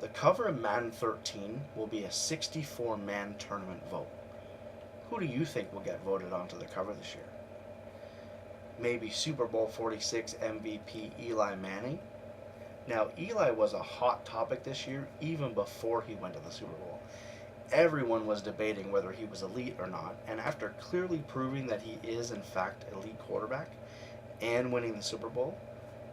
The cover of Madden 13 will be a 64-man tournament vote. Who do you think will get voted onto the cover this year? Maybe Super Bowl 46 MVP Eli Manning? Now, Eli was a hot topic this year even before he went to the Super Bowl. Everyone was debating whether he was elite or not, and after clearly proving that he is in fact elite quarterback and winning the Super Bowl,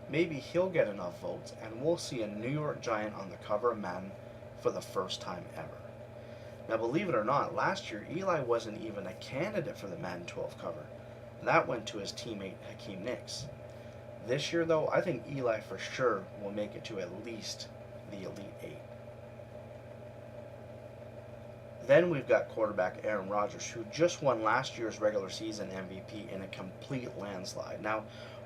maybe he'll get enough votes and we'll see a New York Giant on the cover of Madden for the first time ever. Now, believe it or not, last year Eli wasn't even a candidate for the Madden 12 cover. That went to his teammate Hakeem Nicks. This year, though, I think Eli for sure will make it to at least the Elite Eight. Then we've got quarterback Aaron Rodgers, who just won last year's regular season MVP in a complete landslide. Now,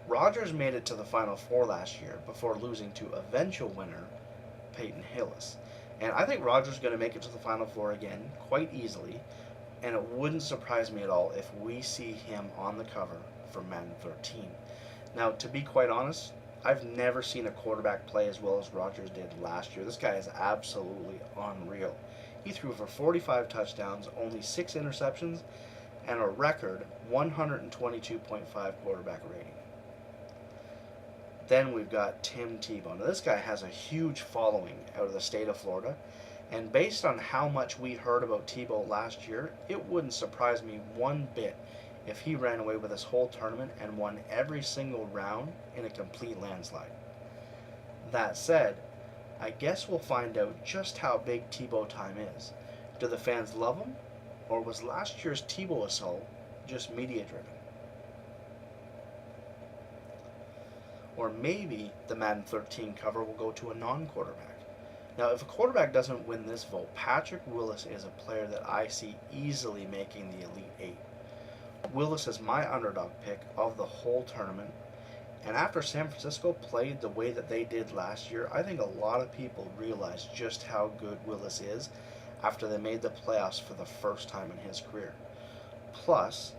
Rodgers made it to the Final Four last year before losing to eventual winner Peyton Hillis. And I think Rodgers is going to make it to the Final Four again quite easily, and it wouldn't surprise me at all if we see him on the cover for Madden 13. Now, to be quite honest, I've never seen a quarterback play as well as Rodgers did last year. This guy is absolutely unreal. He threw for 45 touchdowns, only 6 interceptions, and a record 122.5 quarterback rating. Then we've got Tim Tebow. Now, this guy has a huge following out of the state of Florida, and based on how much we heard about Tebow last year, it wouldn't surprise me one bit if he ran away with this whole tournament and won every single round in a complete landslide. That said, I guess we'll find out just how big Tebow time is. Do the fans love him, or was last year's Tebow assault just media driven? Or maybe the Madden 13 cover will go to a non-quarterback. Now, if a quarterback doesn't win this vote, Patrick Willis is a player that I see easily making the Elite Eight. Willis is my underdog pick of the whole tournament, and after San Francisco played the way that they did last year, I think a lot of people realize just how good Willis is after they made the playoffs for the first time in his career. Plus,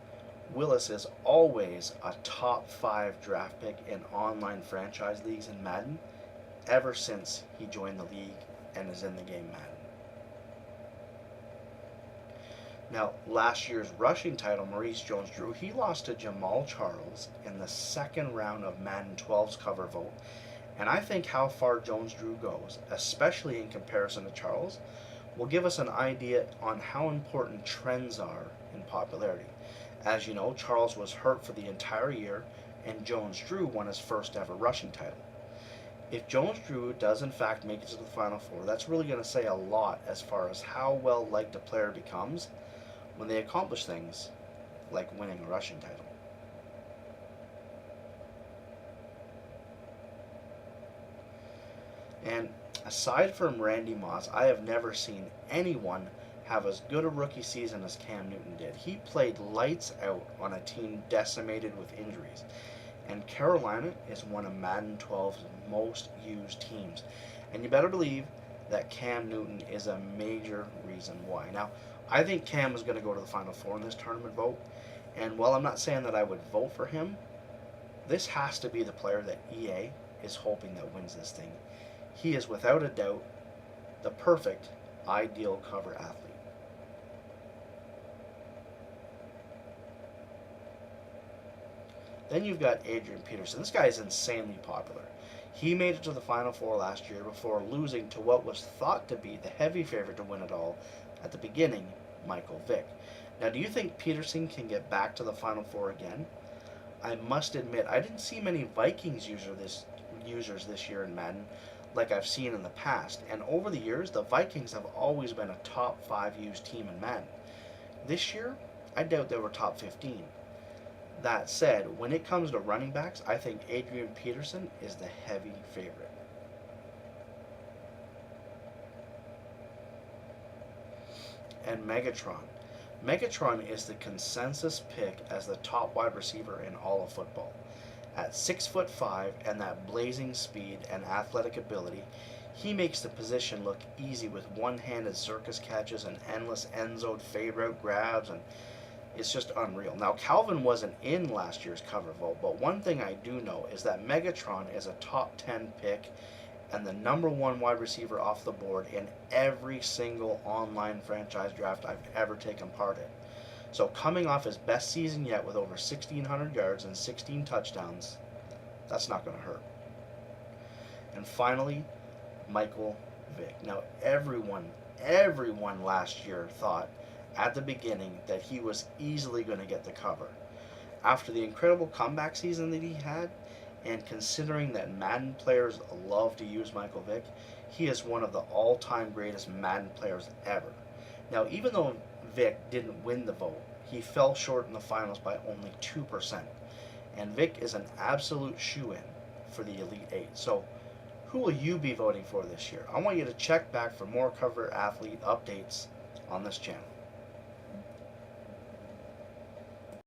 Willis is always a top 5 draft pick in online franchise leagues in Madden ever since he joined the league and is in the game Madden. Now, last year's rushing title, Maurice Jones-Drew, he lost to Jamal Charles in the second round of Madden 12's cover vote. And I think how far Jones-Drew goes, especially in comparison to Charles, will give us an idea on how important trends are in popularity. As you know, Charles was hurt for the entire year, and Jones-Drew won his first ever rushing title. If Jones-Drew does in fact make it to the Final Four, that's really going to say a lot as far as how well liked a player becomes when they accomplish things like winning a rushing title. And aside from Randy Moss, I have never seen anyone have as good a rookie season as Cam Newton did. He played lights out on a team decimated with injuries. And Carolina is one of Madden 12's most used teams. And you better believe that Cam Newton is a major reason why. Now, I think Cam is going to go to the Final Four in this tournament vote. And while I'm not saying that I would vote for him, this has to be the player that EA is hoping that wins this thing. He is without a doubt the perfect ideal cover athlete. Then you've got Adrian Peterson. This guy is insanely popular. He made it to the Final Four last year before losing to what was thought to be the heavy favorite to win it all at the beginning, Michael Vick. Now, do you think Peterson can get back to the Final Four again? I must admit, I didn't see many Vikings users this year in Madden like I've seen in the past, and over the years, the Vikings have always been a top 5 used team in Madden. This year, I doubt they were top 15. That said, when it comes to running backs, I think Adrian Peterson is the heavy favorite. And Megatron. Megatron is the consensus pick as the top wide receiver in all of football. At 6'5" and that blazing speed and athletic ability, he makes the position look easy with one-handed circus catches and endless end zone fade route grabs, and it's just unreal. Now, Calvin wasn't in last year's cover vote, but one thing I do know is that Megatron is a top 10 pick and the number one wide receiver off the board in every single online franchise draft I've ever taken part in. So coming off his best season yet with over 1,600 yards and 16 touchdowns, that's not going to hurt. And finally, Michael Vick. Now everyone last year thought at the beginning that he was easily going to get the cover. After the incredible comeback season that he had, and considering that Madden players love to use Michael Vick, he is one of the all-time greatest Madden players ever. Now, even though Vick didn't win the vote, he fell short in the finals by only 2%. And Vick is an absolute shoo-in for the Elite Eight. So, who will you be voting for this year? I want you to check back for more Cover Athlete updates on this channel.